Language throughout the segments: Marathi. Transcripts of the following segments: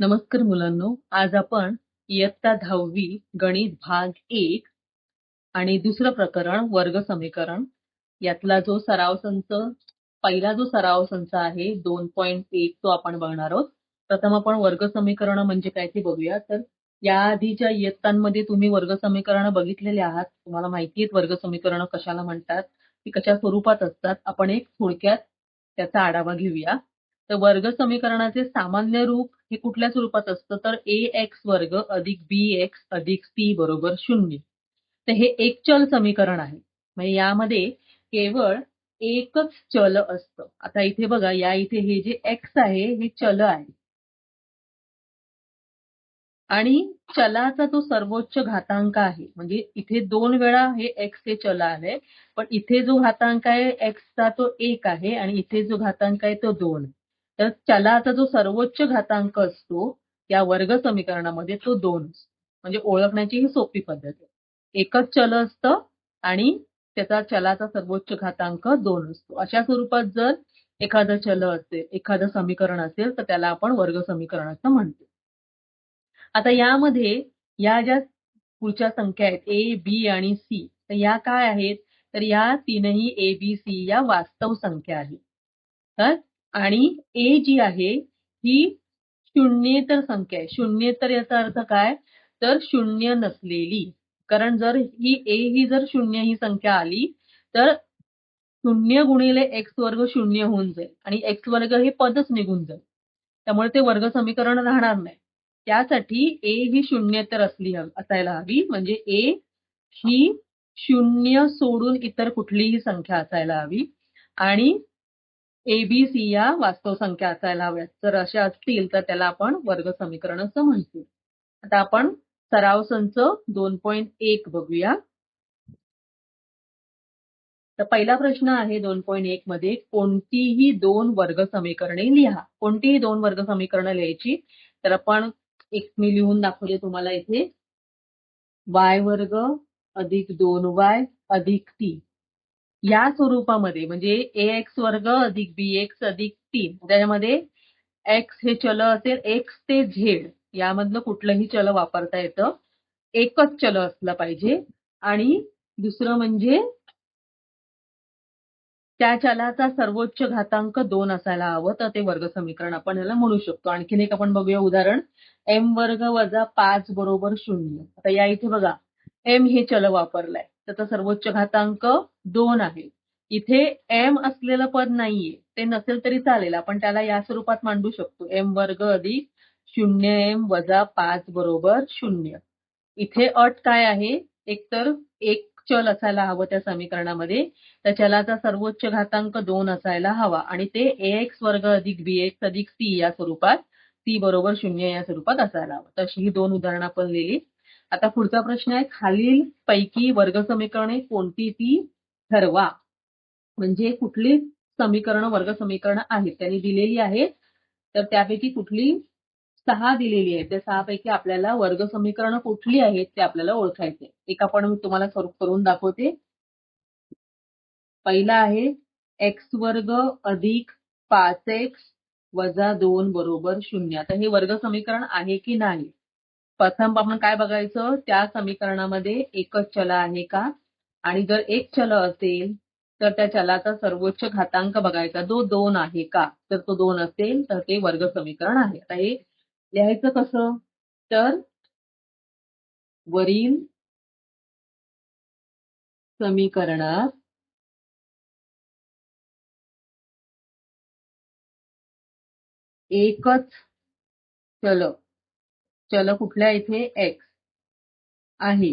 नमस्कार मुलांनो, आज आपण इयत्ता 10वी गणित भाग 1 आणि दुसरं प्रकरण वर्ग समीकरण यातला जो सराव संच पहिला जो सराव संच आहे 2.1 तो आपण बघणार आहोत. प्रथम आपण वर्ग समीकरण म्हणजे काय ते बघूया. तर या आधीच्या इयत्तांमध्ये तुम्ही वर्ग समीकरण बघितलेले आहात. तुम्हाला माहिती आहेत वर्ग समीकरण कशाला म्हणतात, ती कशा स्वरूपात असतात. आपण एक थोडक्यात त्याचा आढावा घेऊया. तर वर्ग समीकरणाचे सामान्य रूप हे कुठल्या स्वरूपात असतं, तर ax वर्ग अधिक bx अधिक c बरोबर 0. तर हे एक चल समीकरण आहे. म्हणजे यामध्ये केवळ एकच चल असतं. आता इथे बघा, या इथे हे जे x आहे हे चल आहे आणि चलाचा तो सर्वोच्च घातांक आहे. म्हणजे इथे 2 वेळा हे x हे चल आहे, पण इथे जो घातांक आहे x चा तो 1 आहे आणि इथे जो घातांक आहे तो 2. तर चलाचा जो सर्वोच्च घातांक असतो या वर्ग समीकरणामध्ये तो 2 असतो. म्हणजे ओळखण्याची ही सोपी पद्धत आहे. एकच चल असतं आणि त्याचा चलाचा सर्वोच्च घातांक 2 असतो. अशा स्वरूपात जर एखादं चल असेल, एखादं समीकरण असेल तर त्याला आपण वर्ग समीकरण असं म्हणतो. आता यामध्ये या ज्या पुढच्या संख्या आहेत ए, बी आणि सी, तर या काय आहेत, तर या तीनही ए, बी, सी या वास्तव संख्या आहेत. तर आणि ए जी आहे ही शून्येतर संख्या आहे. शून्येतर याचा अर्थ काय, तर शून्य नसलेली. कारण जर ही जर शून्य ही संख्या आली तर 0 गुणिले x वर्ग 0 होऊन जाईल आणि x वर्ग हे पदच निघून जाईल. त्यामुळे ते वर्ग समीकरण राहणार नाही. त्यासाठी a ही शून्येतर असायला हवी. म्हणजे a ही 0 सोडून इतर कुठलीही संख्या असायला हवी आणि ABC या वास्तव संख्या असायला हव्यात. जर अशा असतील तर त्याला आपण वर्ग समीकरण असं म्हणतो. आता आपण सराव संच 2.1 बघूया. तर पहिला प्रश्न आहे 2.1 मध्ये, कोणतीही 2 वर्ग समीकरणे लिहा. कोणतीही 2 वर्ग समीकरणं लिहायची. तर आपण एक मी लिहून दाखवले तुम्हाला इथे. y वर्ग अधिक 2y अधिक 3 या स्वरूपामध्ये, म्हणजे ax वर्ग अधिक bx अधिक 3, त्याच्यामध्ये x हे चल असेल, x ते z यामधलं कुठलंही चल वापरता येतं. एकच चल असलं पाहिजे आणि दुसरं म्हणजे त्या चलाचा सर्वोच्च घातांक 2 असायला हवं, तर ते वर्ग समीकरण आपण याला म्हणू शकतो. आणखीन एक आपण बघूया उदाहरण. m वर्ग वजा 5 बरोबर 0. आता या इथे बघा, m हे चल वापरलंय, त्याचा सर्वोच्च घातांक 2 आहे. इथे m असलेलं पद नाहीये, ते नसेल तरी चालेल, आपण त्याला या स्वरूपात मांडू शकतो. m वर्ग अधिक 0m वजा 5 बरोबर 0. इथे अट काय आहे, एकतर एक चल असायला हवं त्या समीकरणामध्ये, त्या चलाचा सर्वोच्च घातांक 2 असायला हवा आणि ते ax वर्ग अधिक bx अधिक c या स्वरूपात, c बरोबर 0 या स्वरूपात असायला हवं. तशी ही 2 उदाहरणं आपण लिहिली. आता पुढचा प्रश्न आहे, खालील पैकी वर्ग समीकरणे कोणती ती ठरवा. म्हणजे कुठली समीकरणं वर्ग समीकरणं आहेत त्यांनी दिलेली आहेत. तर त्यापैकी कुठली 6 दिलेली आहेत. त्या 6 पैकी आपल्याला वर्ग समीकरणं कुठली आहेत ते आपल्याला ओळखायचे. एक आपण मी तुम्हाला स्वरूप करून दाखवते. पहिला आहे x वर्ग अधिक 5x वजा 2 बरोबर 0. आता हे वर्ग समीकरण आहे की नाही. प्रथम आपण काय बघायचं, त्या समीकरणामध्ये एकच चल आहे का, आणि जर एक चल असेल तर त्या चलाचा सर्वोच्च घातांक बघायचा, जो 2 आहे का. तर तो 2 असेल तर ते वर्ग समीकरण आहे. आता हे लिहायचं कसं, तर वरील समीकरणात एकच चल, चल कुठल्या इथे x आहे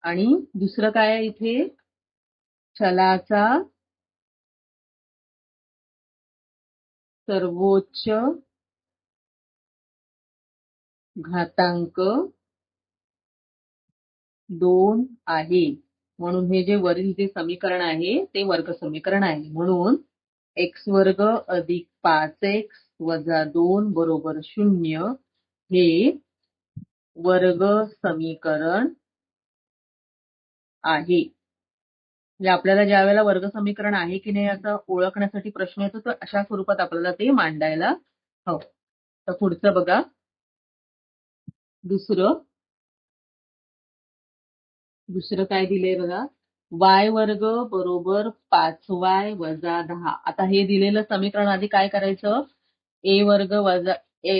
आणि दुसरं काय आहे इथे, चलाचा सर्वोच्च घातांक 2 आहे. म्हणून हे जे वरील जे समीकरण आहे ते वर्ग समीकरण आहे. म्हणून x वर्ग अधिक 5x वजा 2 बरोबर 0 हे वर्ग समीकरण आहे. म्हणजे आपल्याला ज्या वेळेला वर्ग समीकरण आहे की नाही असं ओळखण्यासाठी प्रश्न येतो, तर अशा स्वरूपात आपल्याला ते मांडायला हवं. तर पुढचं बघा. दुसरं काय दिलंय बघा, वाय वर्ग बरोबर 5y वजा 10. आता हे दिलेलं समीकरण आधी काय करायचं, ए वर्ग वजा ए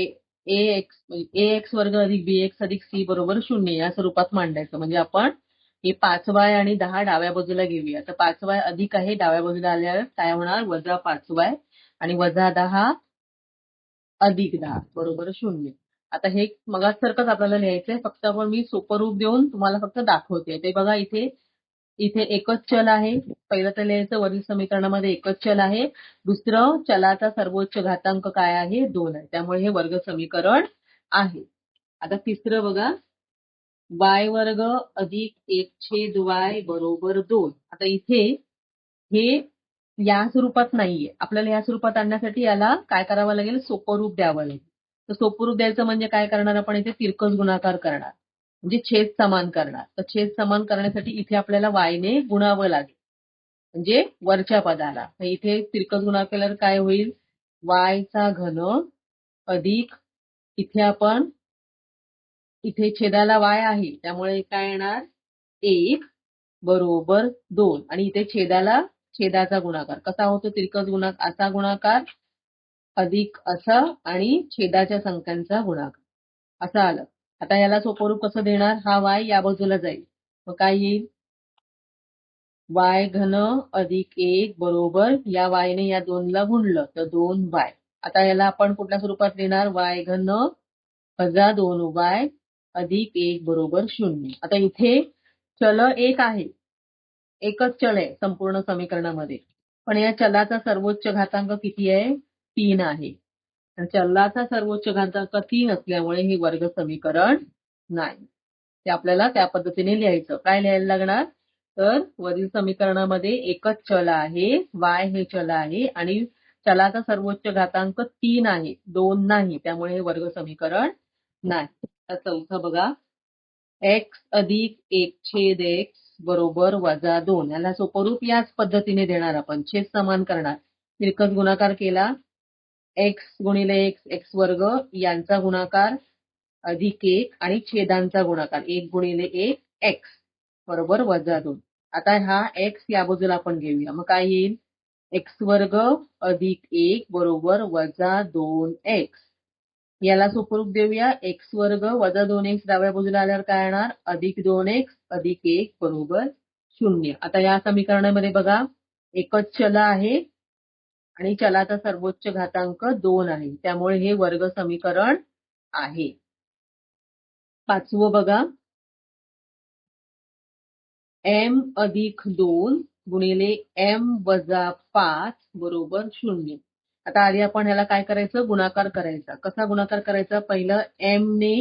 ए एक्स ए एक्स वर्ग अधिक बी एक्स अधिक सी बरोबर 0 या स्वरूपात मांडायचं. म्हणजे आपण हे 5y आणि 10 डाव्या बाजूला घेऊया. तर 5y अधिक आहे, डाव्या बाजूला आल्यावर काय होणार, वजा 5y आणि वजा 10 अधिक 10 बरोबर 0. आता हे मगासारखंच आपल्याला लिहायचंय, फक्त आपण मी सोपं रूप देऊन तुम्हाला फक्त दाखवते. ते बघा इथे इथे एकच चल आहे. पहिलं तर लिहायचं वरील समीकरणामध्ये एकच चल आहे. दुसरं चलाचा सर्वोच्च घातांक काय आहे, 2 आहे. त्यामुळे हे वर्ग समीकरण आहे. आता तिसरं बघा, y वर्ग अधिक 1/y बरोबर 2. आता इथे हे या स्वरूपात नाहीये. आपल्याला या स्वरूपात आणण्यासाठी याला काय करावं लागेल, सोपं रूप द्यावं लागेल. तर सोपं रूप द्यायचं म्हणजे काय करणार आपण, इथे तिरकस गुणाकार करणार, म्हणजे छेद समान करणार. तर छेद समान करण्यासाठी इथे आपल्याला y ने गुणावं लागेल, म्हणजे वरच्या पदाला. तर इथे तिरकस गुणाकार केल्यावर काय होईल, y चा घन अधिक इथे छेदाला y आहे त्यामुळे काय येणार, 1 बरोबर 2. आणि इथे छेदाचा गुणाकार कसा होतो, तिरकस गुणाकार असा गुणाकार अधिक असा आणि छेदाच्या संख्यांचा गुणाकार असं आलं. आता याला सोपं रूप कसं देणार, हा y या बाजूला जाईल, मग काय येईल, y घन अधिक 1 बरोबर या y ने या 2 ला गुणलं तर 2y. आता याला आपण कुठल्या स्वरूपात लिहिणार, y घन वजा 2y अधिक 1 बरोबर 0. आता इथे चल एक आहे, एकच चल आहे संपूर्ण समीकरणामध्ये, पण या चलाचा सर्वोच्च घातांक किती आहे, 3 आहे. आणि चलाचा सर्वोच्च घातांक 3 असल्यामुळे हे वर्ग समीकरण नाही. ते आपल्याला त्या पद्धतीने लिहायचं. काय लिहायला लागणार, तर वरील समीकरणामध्ये एकच चल आहे, y हे चल आहे आणि चलाचा सर्वोच्च घातांक 3 आहे, 2 नाही. त्यामुळे हे वर्ग समीकरण नाही. तर चौथं बघा, x अधिक 1/x बरोबर वजा 2. याला सोपं रूप याच पद्धतीने देणार आपण, छेद समान करणार, तिरकस गुणाकार केला, x गुणिले x वर्ग यांचा गुणाकार अधिक 1 आणि छेदांचा गुणाकार 1 गुणिले 1 x बरोबर वजा 2. आता हा x या बाजूला आपण घेऊया, मग काय येईल, x वर्ग अधिक 1 बरोबर वजा 2x. याला सोपं रूप देऊया, x वर्ग वजा 2x डाव्या बाजूला आल्यावर काय येणार, अधिक 2x अधिक 1 बरोबर 0. आता या समीकरणामध्ये बघा एकच चल आहे आणि चलाचा सर्वोच्च घातांक 2 आहे, त्यामुळे हे वर्ग समीकरण आहे. पाचवं बघा, m अधिक 2 गुणिले m वजा 5 बरोबर 0. आता आधी आपण ह्याला काय करायचं, गुणाकार करायचा. कसा गुणाकार करायचा, पहिलं m ने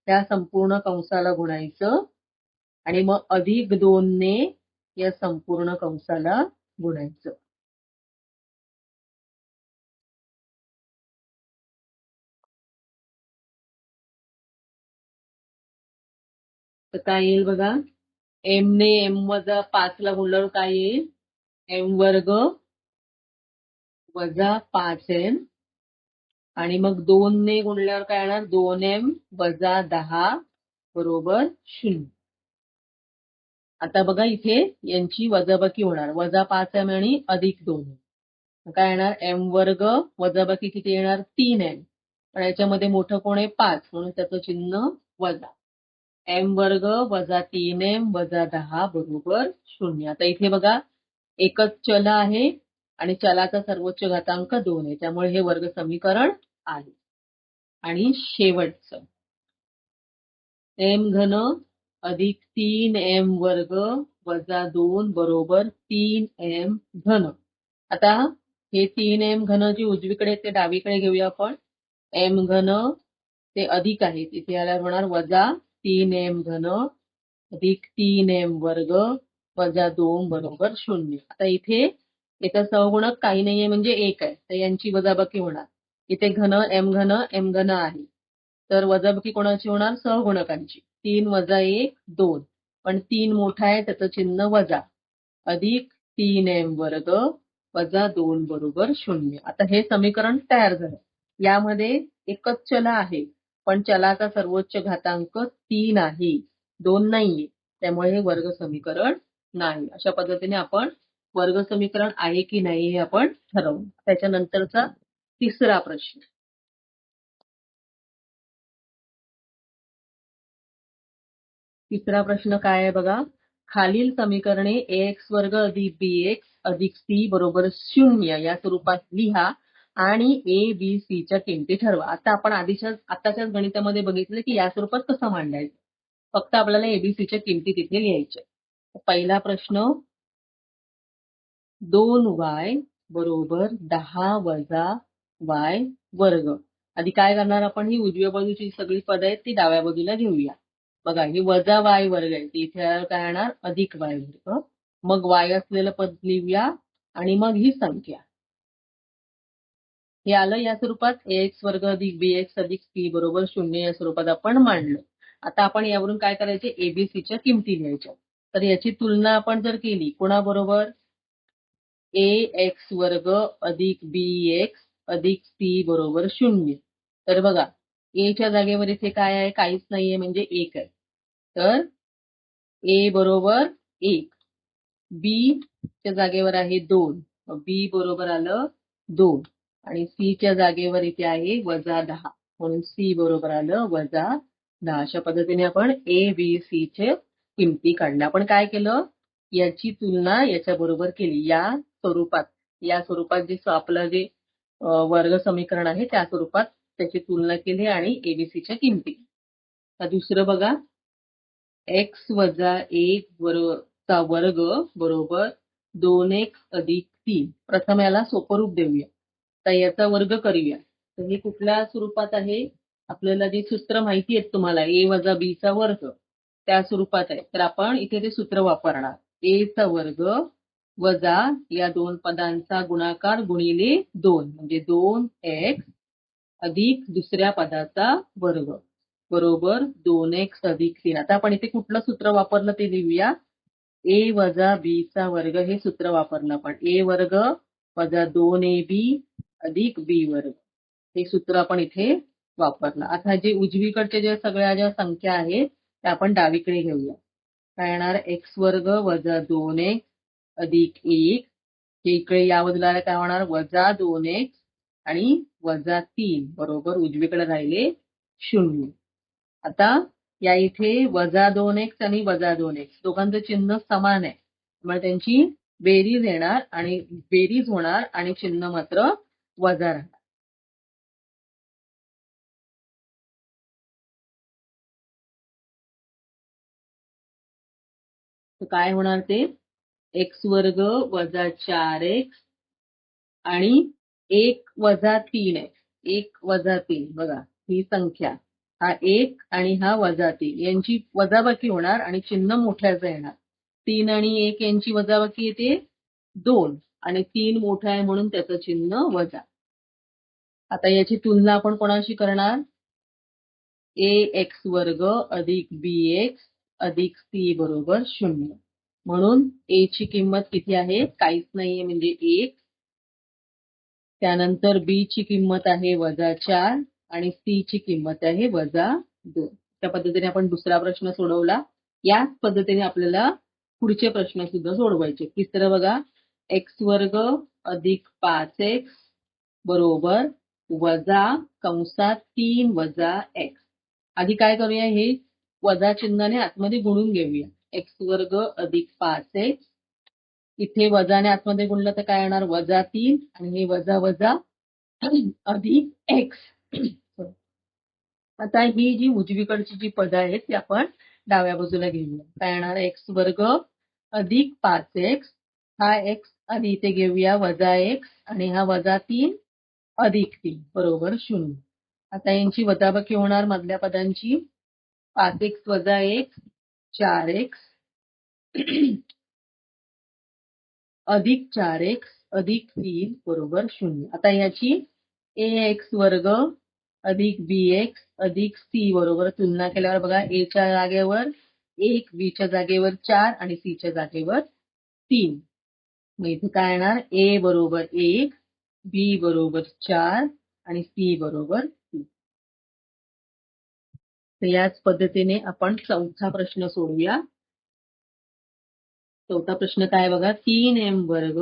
त्या संपूर्ण कंसाला गुणायचं आणि मग अधिक 2 ने या संपूर्ण कंसाला गुणायचं. तर काय येईल बघा, m ने m वजा 5 ला गुणल्यावर काय येईल, m वर्ग वजा 5m आणि मग 2 ने गुणल्यावर काय येणार, 2m वजा 10 बरोबर 0. आता बघा इथे यांची वजाबाकी होणार, वजा 5m आणि अधिक 2m. काय येणार, m वर्ग वजाबाकी किती येणार, 3m. पण याच्यामध्ये मोठं कोण आहे, 5, म्हणून त्याचं चिन्ह वजा. m वर्ग वजा 3m वजा 10 बरोबर 0. आता इथे बघा एकच चल आहे आणि चलाचा सर्वोच्च घातांक 2 आहे, त्यामुळे हे वर्ग समीकरण आहे. आणि शेवटचं, m घन अधिक 3m वर्ग वजा 2 बरोबर 3m घन. आता हे 3m घन जे उजवीकडे ते डावीकडे घेऊया आपण. m घन ते अधिक आहे, तिथे याला होणार वजा 3m घन अधिक 3m वर्ग वजा 2 बरोबर 0. आता इथे याचा सहगुणक काही नाहीये म्हणजे 1 आहे, तर यांची वजाबाकी होणार. इथे घन m घन आहे, तर वजाबाकी कोणाची होणार, सहगुणकांची. 3 वजा 1 2, पण 3 मोठा आहे त्याचं चिन्ह वजा, अधिक 3m वर्ग वजा 2 बरोबर 0. आता हे समीकरण तयार झालं. यामध्ये एकच चल आहे पण चलाचा सर्वोच्च घातांक 3 आहे, 2 नाहीये. त्यामुळे हे वर्ग समीकरण नाही. अशा पद्धतीने आपण वर्ग समीकरण आहे की नाही हे आपण ठरवू. त्याच्यानंतरचा तिसरा प्रश्न. तिसरा प्रश्न काय आहे बघा. खालील समीकरणे ax वर्ग अधिक bx अधिक c बरोबर 0 या स्वरूपात लिहा आणि a, b, c च्या किमती ठरवा. आता आपण आताच्याच गणितामध्ये बघितलं की या स्वरूपात कसं मांडायचं. फक्त आपल्याला एबीसीच्या किमती तिथे लिहायच्या. पहिला प्रश्न 2y बरोबर 10 वजा y वर्ग. आधी काय करणार आपण, ही उजव्या बाजूची सगळी पद आहेत ती डाव्या बाजूला घेऊया. बघा ही वजा y वर्ग आहे, ती इथे काय येणार अधिक y वर्ग. मग y असलेलं पद लिहूया आणि मग ही संख्या. हे आलं या स्वरूपात ax वर्ग अधिक bx अधिक c बरोबर 0 या स्वरूपात आपण मांडलं. आता आपण यावरून काय करायचे, एबीसीच्या किमती लिहायच्या. तर याची तुलना आपण जर केली कोणाबरोबर, ax वर्ग अधिक bx अधिक c बरोबर 0. तर बघा a च्या जागेवर इथे काय आहे, काहीच नाहीये म्हणजे 1 आहे. तर a बरोबर 1, b च्या जागेवर आहे 2, b बरोबर आलं 2 आणि c च्या जागेवर इथे आहे वजा 10 म्हणून c बरोबर आलं वजा 10. अशा पद्धतीने आपण a, b, c चे किमती काढल्या. आपण काय केलं, याची तुलना याच्या बरोबर केली. या स्वरूपात जे आपलं जे वर्ग समीकरण आहे त्या स्वरूपात त्याची तुलना केली आणि एबीसीच्या किमती. आता दुसरं बघा, x वजा 1 चा वर्ग बरोबर 2x अधिक 3. प्रथम याला सोपं रूप देऊया. तर याचा वर्ग करूया. तर हे कुठल्या स्वरूपात आहे, आपल्याला जे सूत्र माहिती आहे तुम्हाला a वजा b चा वर्ग त्या स्वरूपात आहे. तर आपण इथे ते सूत्र वापरणार. a चा वर्ग वजा या दोन पदांचा गुणाकार गुणिले 2 म्हणजे 2x अधिक दुसऱ्या पदाचा वर्ग बरोबर 2x अधिक 3. आता आपण इथे कुठलं सूत्र वापरलं ते लिहूया. a वजा b चा वर्ग हे सूत्र वापरलं आपण. a वर्ग वजा 2ab अधिक b वर्ग हे सूत्र आपण इथे वापरलं. आता जे उजवीकडच्या ज्या सगळ्या ज्या संख्या आहेत त्या आपण डावीकडे घेऊया. काय येणार, x वर्ग वजा 2x अधिक 1. हे इकडे या बाजूला काय होणार, वजा 2x आणि वजा 3 बरोबर उजवीकडे राहिले 0. आता या इथे वजा 2x आणि वजा 2x दोघांचं चिन्ह समान आहे, त्यामुळे त्यांची बेरीज होणार आणि चिन्ह मात्र वजा राहणार. तर काय होणार ते, x वर्ग वजा 4x आणि 1 वजा 3x. 1 वजा 3 बघा ही संख्या, हा 1 आणि हा वजा 3 यांची वजाबाकी होणार आणि चिन्ह मोठ्याचं येणार. 3 आणि 1 यांची वजाबाकी येते 2 आणि 3 मोठा आहे म्हणून त्याचं चिन्ह वजा. आता याची तुलना आपण कोणाशी करणार, ax वर्ग अधिक bx अधिक c बरोबर 0. म्हणून a ची किंमत किती आहे, काहीच नाहीये म्हणजे 1. त्यानंतर b ची किंमत आहे वजा 4 आणि c ची किंमत आहे वजा 2. त्या पद्धतीने आपण दुसरा प्रश्न सोडवला. याच पद्धतीने आपल्याला पुढचे प्रश्न सुद्धा सोडवायचे. तिसरं बघा, x वर्ग अधिक 5x बरोबर वजा कंसात 3 वजा x. आधी काय करूया, हे वजा चिन्हाने आतमध्ये गुणून घेऊया. x वर्ग अधिक 5x इथे वजाने आतमध्ये गुणलं तर काय येणार, वजा 3 आणि हे वजा वजा अधिक x. आता ही जी उजवीकडची जी पद आहेत ती आपण डाव्या बाजूला घेऊया. काय येणार, x वर्ग अधिक 5x, हा x आणि इथे घेऊया वजा x आणि हा वजा 3 अधिक 3 बरोबर 0. आता यांची वजाबाकी होणार मधल्या पदांची. 5x वजा 1 4x अधिक 4x अधिक 3 बरोबर 0. आता याची ax वर्ग अधिक bx अधिक c बरोबर तुलना केल्यावर बघा, a च्या जागेवर 1, b च्या जागेवर 4 आणि c च्या जागेवर 3. मग इथे काय येणार, a बरोबर 1, b बरोबर 4 आणि c बरोबर 3. तर याच पद्धतीने आपण चौथा प्रश्न सोडूया. चौथा प्रश्न काय बघा, 3m वर्ग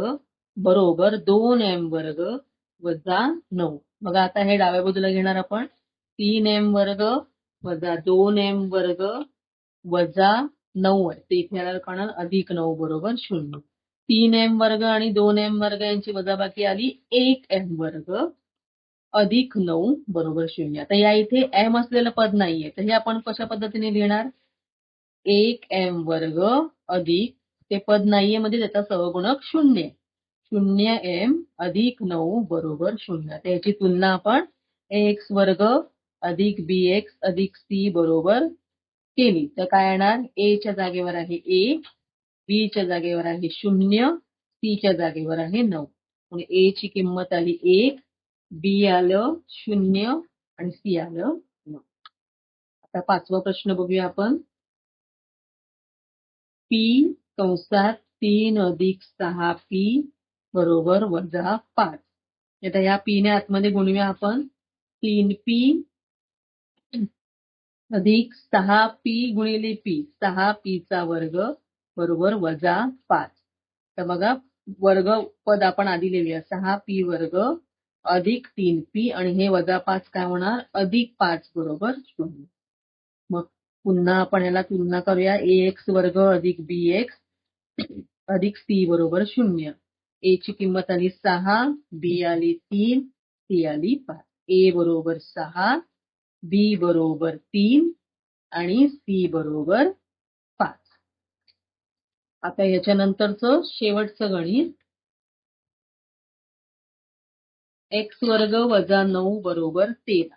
बरोबर 2m वर्ग वजा 9. बघा आता हे डाव्या बाजूला घेणार आपण. 3m वर्ग वजा 2m वर्ग वजा 9 आहे. ते इथे आल्यावर कळणार अधिक 9 बरोबर 0. 3m वर्ग आणि 2m वर्ग यांची वजाबाकी आली 1m वर्ग अधिक 9 बरोबर 0. आता या इथे m असलेलं पद नाहीये, तर हे आपण कशा पद्धतीने लिहिणार? 1m वर्ग अधिक, ते पद नाहीये म्हणजे त्याचा सहगुणक 0. 0m अधिक 9 बरोबर 0. आता याची तुलना आपण ax वर्ग अधिक bx अधिक c बरोबर केली तर काय येणार? a च्या जागेवर आहे 1, b च्या जागेवर आहे 0, c च्या जागेवर आहे 9. म्हणून a ची किंमत आली 1, b आलं 0 आणि c आलं 9. आता पाचवा प्रश्न बघूया आपण. p कंसात 3 अधिक 6p बरोबर वजा 5. आता या p ने आतमध्ये गुणूया आपण. 3p अधिक 6p गुणिले p, 6p चा वर्ग बरोबर वजा 5. तर बघा वर्ग पद आपण आधी लिहूया. 6p वर्ग अधिक 3p आणि हे वजा 5 काय होणार? अधिक 5 बरोबर 0. मग पुन्हा आपण याला तुलना करूया. ax वर्ग अधिक bx अधिक c बरोबर 0. a ची किंमत आली 6, b आली 3, c आली 5. a बरोबर 6, b बरोबर 3 आणि c बरोबर 5. आता याच्यानंतरचं शेवटचं गणित. x वर्ग वजा 9 बरोबर 13.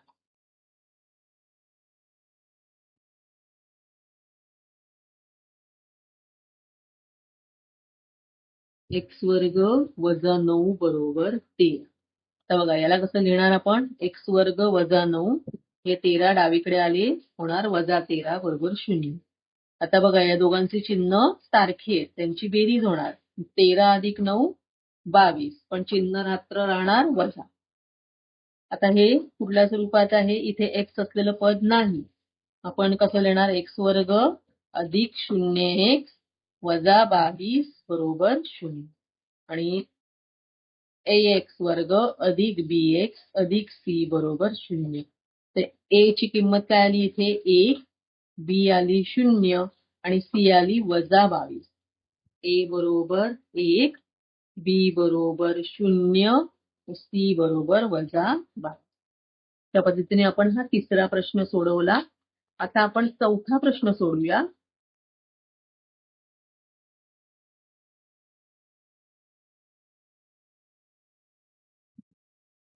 x वर्ग वजा 9 बरोबर 13. आता बघा याला कसं लिहिणार आपण? x वर्ग वजा 9, हे 13 डावीकडे आले, होणार वजा 13 बरोबर 0. आता बघा या दोघांचे चिन्ह सारखे आहेत, त्यांची बेरीज होणार 13 अधिक 9 22, पण चिन्ह राहणार वजा. आता हे कुठल्या स्वरूपात आहे? इथे x असलेलं पद नाही. आपण कसं लिहिणार? x वर्ग अधिक 0x वजा 22 बरोबर 0 आणि ax वर्ग अधिक bx अधिक c बरोबर 0. तर a ची किंमत काय आली इथे? 1, b आली 0 आणि c आली वजा 22. a बरोबर 1, b बरोबर 0, c बरोबर वजा 22. त्या पद्धतीने आपण हा तिसरा प्रश्न सोडवला. आता आपण चौथा प्रश्न सोडूया.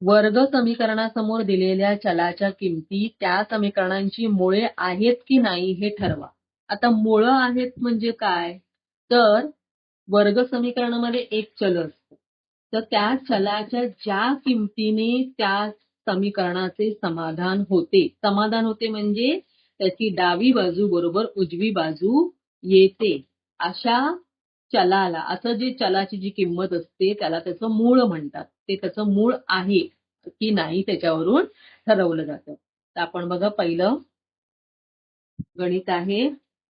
वर्ग समीकरणासमोर दिलेल्या चलाच्या किमती त्या समीकरणांची मुळे आहेत की नाही हे ठरवा. आता मुळं आहेत म्हणजे काय? तर वर्ग समीकरणामध्ये एक चल असतं, तर त्या चलाच्या ज्या किमतीने त्या समीकरणाचे समाधान होते. समाधान होते म्हणजे त्याची डावी बाजू बरोबर उजवी बाजू येते, अशा चलाला, असं जे चलाची जी किंमत असते त्याला त्याचं मूळ म्हणतात. ते त्याचं मूळ आहे की नाही त्याच्यावरून ठरवलं जातं. तर आपण बघा पहिलं गणित आहे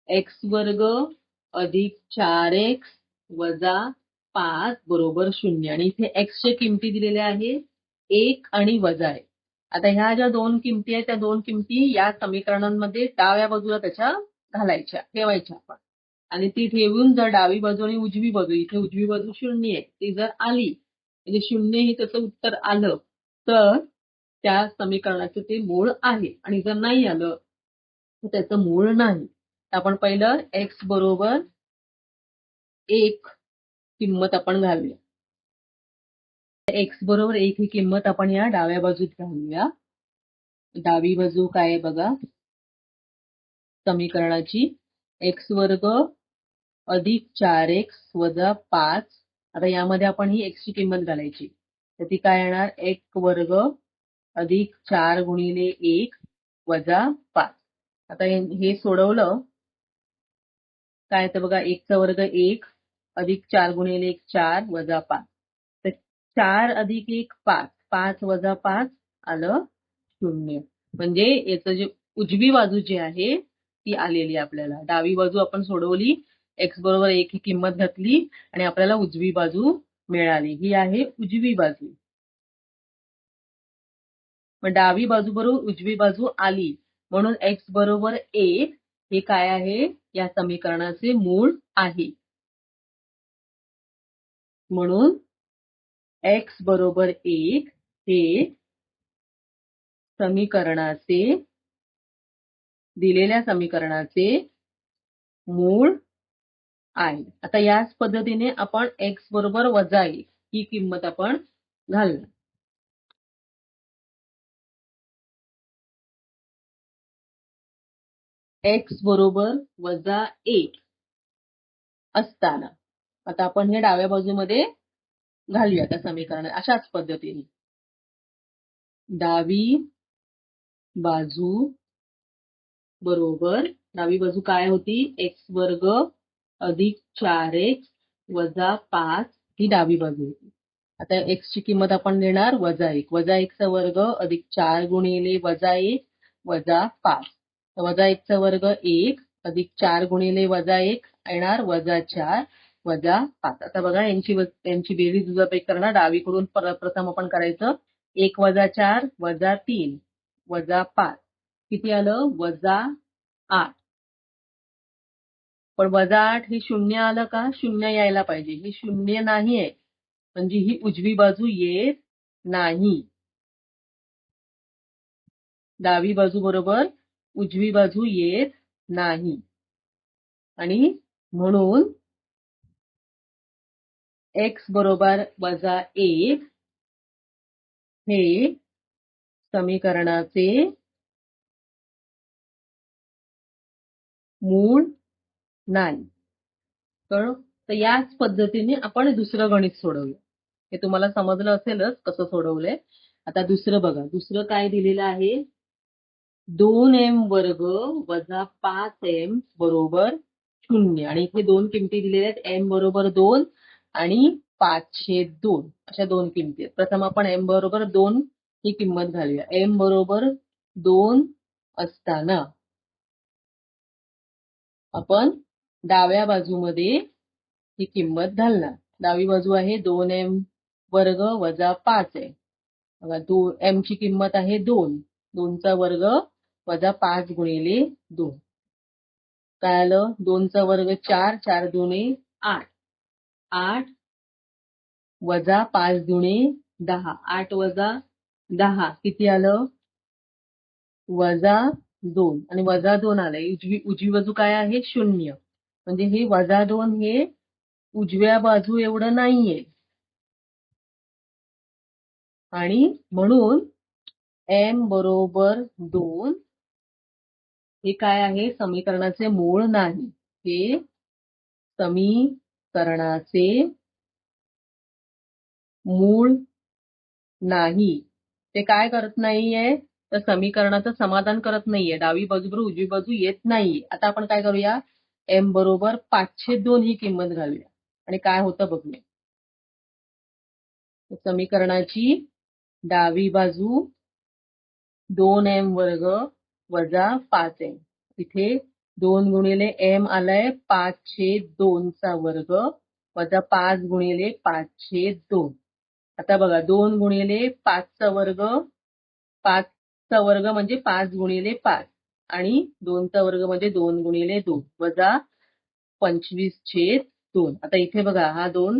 x वर्ग अधिक 4x वजा 5 बरोबर 0 आणि इथे x च्या किमती दिलेल्या आहे 1 आणि वजा आहे. आता ह्या ज्या दोन किमती आहेत त्या दोन किमती या समीकरणांमध्ये डाव्या बाजूला त्याच्या घालायच्या, ठेवायच्या आपण. आणि ती ठेवून जर डावी बाजू आणि उजवी बाजू, इथे उजवी बाजू 0 आहे, ती जर आली म्हणजे 0 ही त्याचं उत्तर आलं तर त्या समीकरणाचं ते मूळ आहे आणि जर नाही आलं तर त्याचं मूळ नाही. आपण पहिलं x बरोबर 1 किंमत आपण घालूया. x बरोबर 1 ही किंमत आपण या डाव्या बाजूत घालूया. डावी बाजू काय आहे बघा समीकरणाची, x वर्ग अधिक 4x वजा 5. आता यामध्ये आपण ही x ची किंमत घालायची, तर ती काय येणार? 1 वर्ग अधिक 4 गुणिले 1 वजा 5. आता हे सोडवलं काय तर बघा 1 चा वर्ग 1 अधिक 4 गुणिले 1 4 वजा 5. तर 4 अधिक 1 5, 5 वजा 5 आलं 0. म्हणजे याचं जे उजवी बाजू जी आहे ती आलेली आपल्याला. डावी बाजू आपण सोडवली, x बरोबर 1 ही किंमत घातली आणि आपल्याला उजवी बाजू मिळाली. ही आहे उजवी बाजू. मग डावी बाजू बरोबर उजवी बाजू आली म्हणून x बरोबर 1 हे काय आहे? या समीकरणाचे मूळ आहे. म्हणून x बरोबर 1 हे दिलेल्या समीकरणाचे मूळ आहे. आता याच पद्धतीने आपण x बरोबर -1 ही किंमत आपण घालणार. x बरोबर -1 असताना आता आपण हे डाव्या बाजूमध्ये घालूया त्या समीकरण अशाच पद्धतीने. डावी बाजू बरोबर डावी बाजू काय होती? x वर्ग अधिक 4x वजा 5 ही डावी बाजू होती. आता x ची किंमत आपण देणार -1. -1 चा वर्ग अधिक 4 गुणिले -1 वजा 5. वजा 1 चा वर्ग 1 अधिक 4 गुणिले -1 येणार -4 वजा 5. आता बघा यांची बेरीज उजव्यापैकी करणार. डावीकडून प्रथम आपण करायचं 1 वजा 4 वजा 3 वजा 5 किती आलं? -8. पण -8 हे शून्य आलं का? शून्य यायला पाहिजे. हे शून्य नाहीये म्हणजे ही उजवी बाजू येत नाही. डावी बाजू बरोबर उजवी बाजू येत नाही आणि म्हणून x बरोबर -1 हे समीकरणाचे मूळ नाही. तर याच पद्धतीने आपण दुसरं गणित सोडवूया. हे तुम्हाला समजलं असेलच कसं सोडवलंय. आता दुसरं बघा. दुसरं काय दिलेलं आहे? 2m वर्ग वजा 5m बरोबर 0 आणि इथे दोन किमती दिलेल्या आहेत. m बरोबर 2 आणि 5/2 अशा दोन किमती आहेत. प्रथम आपण m बरोबर 2 ही किंमत घालूया. m बरोबर 2 असताना आपण डाव्या बाजूमध्ये ही किंमत घालणार. डावी बाजू आहे 2m वर्ग वजा 5 आहे. बघा m ची किंमत आहे 2. 2 चा वर्ग वजा 5 गुणिले 2. काय आलं? 2 चा वर्ग 4, 4 दुणे 8. 8 वजा 5 दुणे 10. 8 वजा 10 किती आलं? -2 आणि -2 आलंय. उजवी बाजू काय आहे? 0. म्हणजे हे -2 हे उजव्या बाजू एवढं नाहीये आणि म्हणून m बरोबर 2 हे काय आहे? समीकरणाचे मूळ नाही. हे समीकरणाचे मूळ नाही. ते काय करत नाहीये? तर समीकरणाचं समाधान करत नाहीये. डावी बाजू बरोबर उजवी बाजू येत नाहीये. आता आपण काय करूया? m बरोबर 5/2 ही किंमत घालूया आणि काय होतं बघूया. समीकरणाची डावी बाजू 2m वर्ग वजा 5m. इथे 2 गुणिले m आलाय 5/2 चा वर्ग वजा 5 गुणिले 5/2. आता बघा 2 गुणिले 5 चा वर्ग 5 चा वर्ग म्हणजे 5 गुणिले 5 आणि 2 चा वर्ग म्हणजे 2 गुणिले 2 वजा 25/2. आता इथे बघा हा 2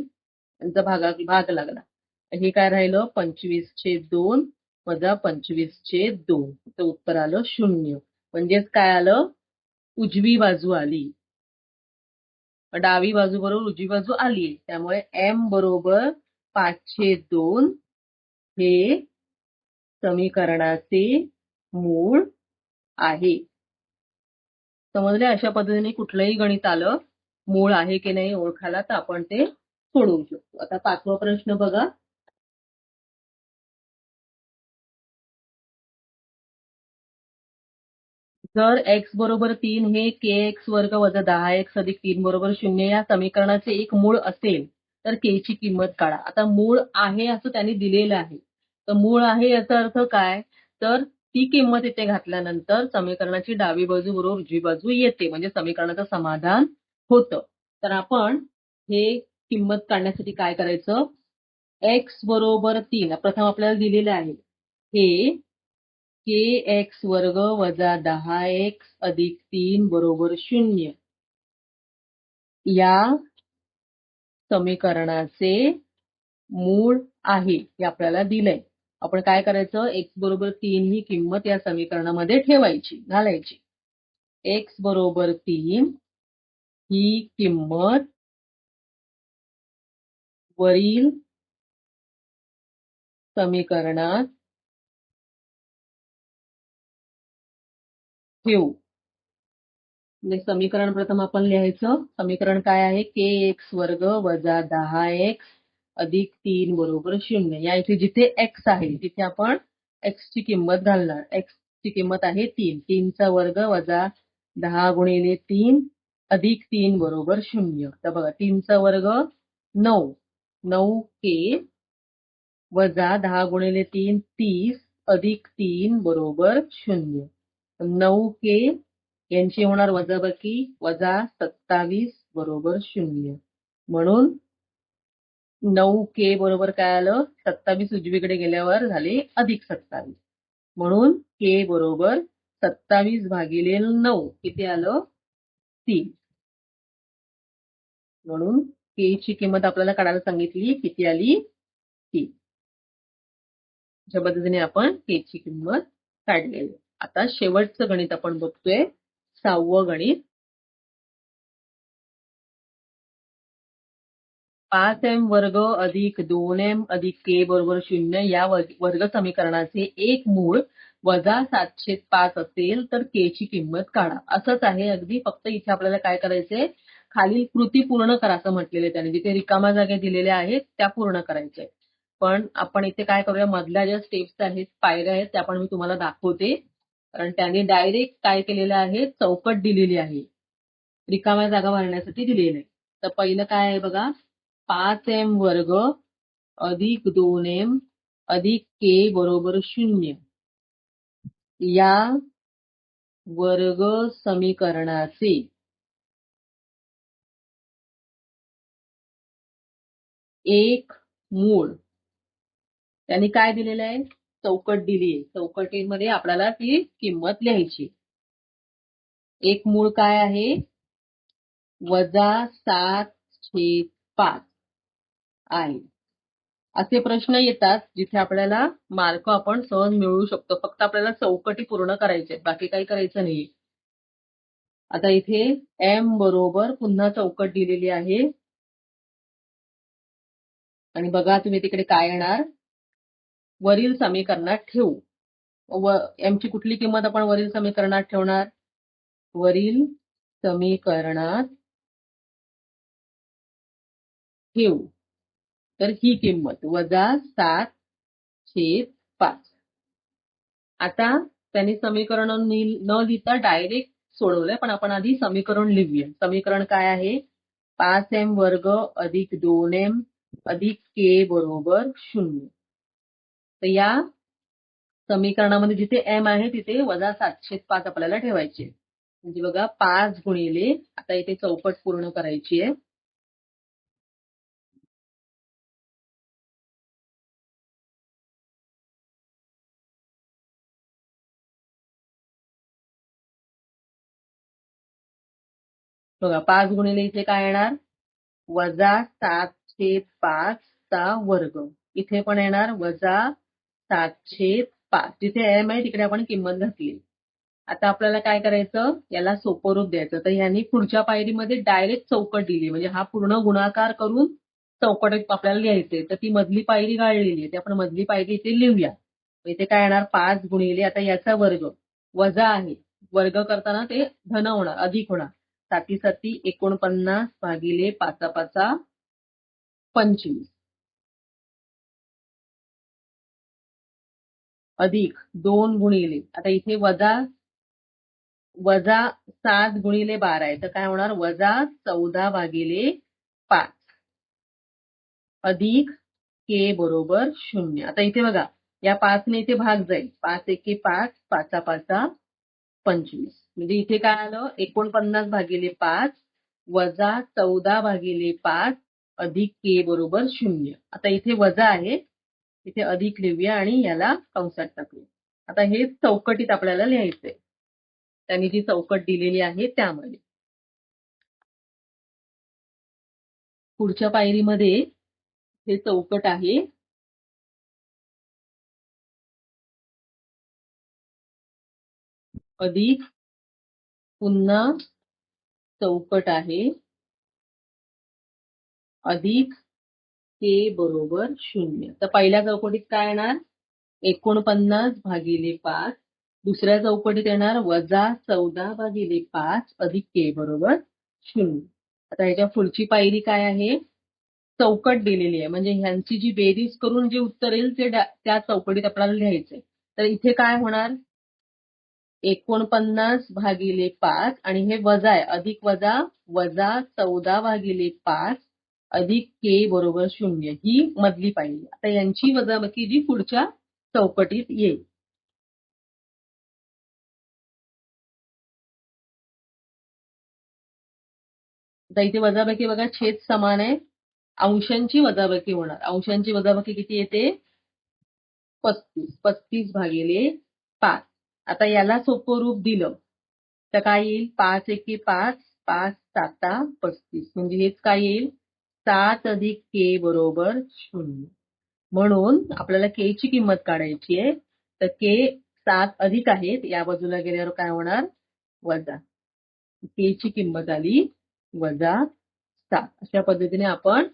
यांचा भाग लागला. हे काय राहिलं? 25/2 वजा 25/2. तर उत्तर आलं 0. म्हणजेच काय आलं? उजवी बाजू आली. डावी बाजू बरोबर उजवी बाजू आली. त्यामुळे m बरोबर 5/2 हे समीकरणाचे मूळ आहे. समजले? अशा पद्धतीने कुठलंही गणित आलं मूळ आहे की नाही ओळखायला तर आपण ते सोडवू शकतो. आता 5वा प्रश्न बघा. जर x बरोबर 3 हे kx वर्ग वजा 10x अधिक 3 बरोबर 0 या समीकरणाचे एक मूळ असेल तर k ची किंमत काढा. आता मूळ आहे असं त्यांनी दिलेलं आहे. तर मूळ आहे याचा अर्थ काय? तर ती किंमत इथे घातल्यानंतर समीकरणाची डावी बाजू बरोबर उजवी बाजू येते म्हणजे समीकरणाचं समाधान होतं. तर आपण हे किंमत काढण्यासाठी काय करायचं? x बरोबर 3 प्रथम आपल्याला दिलेलं आहे. हे kx वर्ग वजा 10x अधिक 3 बरोबर 0 या समीकरणाचे मूळ आहे हे आपल्याला दिलंय. आपण काय करायचं? x बरोबर 3 ही किंमत या समीकरणामध्ये ठेवायची, घालायची. x बरोबर 3 ही किंमत वरील समीकरणात ठेवू. म्हणजे समीकरण प्रथम आपण लिहायचं. समीकरण काय आहे? kx वर्ग वजा 10x अधिक 3 बरोबर 0. या इथे जिथे x आहे तिथे आपण x ची किंमत घालणार. x ची किंमत आहे 3. 3 चा वर्ग वजा 10 गुणिले 3 अधिक 3 बरोबर 0. तर बघा 3 चा वर्ग 9. 9k वजा 10 गुणिले 3 30 अधिक 3 बरोबर 0. 9k यांची होणार वजाबाकी वजा 27 बरोबर 0. म्हणून 9k बरोबर काय आलं? 27 उजवीकडे गेल्यावर झाले अधिक 27. म्हणून k बरोबर 27 भागिले 9 किती आलं? 3. म्हणून k ची किंमत आपल्याला काढायला सांगितली, किती आली? 3. अशा पद्धतीने आपण k ची किंमत काढलेली. आता शेवटचं गणित आपण बघतोय, 6वं गणित. 5m वर्ग अधिक 2m अधिक k बरोबर 0 या वर्ग समीकरणाचे एक मूळ वजा 705 असेल तर k ची किंमत काढा. असंच आहे अगदी, फक्त इथे आपल्याला काय करायचंय? खालील कृती पूर्ण करा असं म्हटलेलं आहे त्याने. जिथे रिकाम्या जागा दिलेल्या आहेत त्या पूर्ण करायच्या. पण आपण इथे काय करूया? मधल्या ज्या स्टेप्स आहेत, पायऱ्या आहेत, त्या पण मी तुम्हाला दाखवते. कारण त्याने डायरेक्ट काय केलेलं आहे? चौकट दिलेली आहे. रिकाम्या जागा भरण्यासाठी दिलेली आहे. तर पहिलं काय आहे बघा? 5m वर्ग अधिक 2m अधिक k बरोबर 0 या वर्ग समीकरणाचे एक मूळ. त्यांनी काय दिलेलं आहे? चौकट दिली आहे. चौकटीमध्ये आपल्याला ती किंमत लिहायची. एक मूळ काय आहे? वजा 7/5 आहे. असे प्रश्न येतात जिथे आपल्याला मार्क आपण सहज मिळवू शकतो. फक्त आपल्याला चौकटी पूर्ण करायच्या, बाकी काही करायचं नाही. आता इथे m बरोबर पुन्हा चौकट दिलेली आहे आणि बघा तुम्ही तिकडे काय येणार? वरील समीकरणात ठेवू. m ची कुठली किंमत आपण वरील समीकरणात ठेवणार? वरील समीकरणात ठेवू. तर ही किंमत वजा 7/5. आता त्यांनी समीकरण न लिहिता डायरेक्ट सोडवलंय, पण आपण आधी समीकरण लिहूया. समीकरण काय आहे? 5m वर्ग अधिक 2m अधिक k बरोबर 0. तर या समीकरणामध्ये जिथे m आहे तिथे वजा 705 आपल्याला ठेवायचे. म्हणजे बघा 5 गुणिले, आता इथे चौकट पूर्ण करायची आहे. बघा 5 गुणिले इथे काय येणार? वजा 7/5 चा वर्ग. इथे पण येणार वजा 7/5. जिथे m आहे तिकडे आपण किंमत घातली. आता आपल्याला काय करायचं? याला सोपं रूप द्यायचं. तर ह्यांनी पुढच्या पायरीमध्ये डायरेक्ट चौकट दिली, म्हणजे हा पूर्ण गुणाकार करून चौकट आपल्याला लिहायचंय. तर ती मधली पायरी गाळलेली आहे. ती आपण मधली पायरी इथे लिहूया. इथे काय येणार? 5 गुणिले, आता याचा वर्ग वजा आहे, वर्ग करताना ते धन होणार, अधिक होणार. 7 49 भागिले 5 25 अधिक 2 गुणिले, आता इथे वजा 7 गुणिले 12 आहे, तर काय होणार? वजा 14 भागिले 5 अधिक k बरोबर 0. आता इथे बघा या 5ने इथे भाग जाईल. 5 एके 5, 5 5 25. म्हणजे इथे काय आलं 49 भागिले 5 वजा 14 भागिले 5 अधिक के बरोबर 0. आता इथे वजा आहे, इथे अधिक लिहूया आणि याला कंसात टाकूया. आता हे चौकटीत आपल्याला लिहायचंय. त्यांनी जी चौकट दिलेली आहे त्यामध्ये. पुढच्या पायरीमध्ये हे चौकट आहे. अधिक पुन्हा चौकट आहे अधिक के बरोबर 0. तर पहिल्या चौकटीत काय येणार 49 भागिले 5. दुसऱ्या चौकटीत येणार वजा 14 भागिले 5 अधिक के बरोबर 0. आता ह्याच्या पुढची पायरी काय आहे चौकट दिलेली आहे म्हणजे ह्यांची जी बेरीज करून जे उत्तर येईल ते त्या चौकटीत आपल्याला लिहायचंय. तर इथे काय होणार 49 भागिले 5 आणि हे वजा आहे अधिक वजा वजा 14 भागिले 5 अधिक के बरोबर 0 ही मधली पायरी. आता यांची वजाबाकी जी पुढच्या चौकटीत येईल. आता इथे वजाबाकी बघा छेद समान आहे. अंशांची वजाबाकी होणार. अंशांची वजाबाकी किती येते 35 भागिले 5. आता याला सोपं रूप दिलं तर काय येईल 5 एके 5 5 7 35 म्हणजे हेच काय येईल 7 अधिक के बरोबर 0. म्हणून आपल्याला के ची किंमत काढायची आहे. तर के 7 अधिक आहेत या बाजूला गेल्यावर काय होणार वजा. के ची किंमत आली वजा 7. अशा पद्धतीने आपण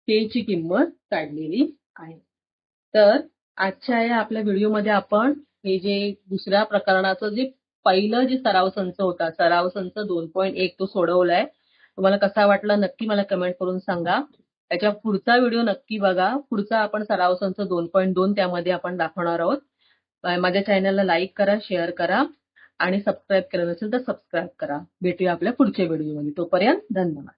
के ची किंमत काढलेली आहे. तर आजच्या या आपल्या व्हिडिओमध्ये आपण हे जे दुसऱ्या प्रकरणाचं जे पहिलं जे सराव संच होता सराव संच 2.1 तो सोडवलाय. तुम्हाला कसा वाटला नक्की मला कमेंट करून सांगा. त्याच्या पुढचा व्हिडिओ नक्की बघा. पुढचा आपण सराव संच 2.2 त्यामध्ये आपण दाखवणार आहोत. माझ्या चॅनलला लाईक करा शेअर करा आणि सबस्क्राईब केलं नसेल तर सबस्क्राईब करा. भेटूया आपल्या पुढच्या व्हिडिओमध्ये. तोपर्यंत धन्यवाद.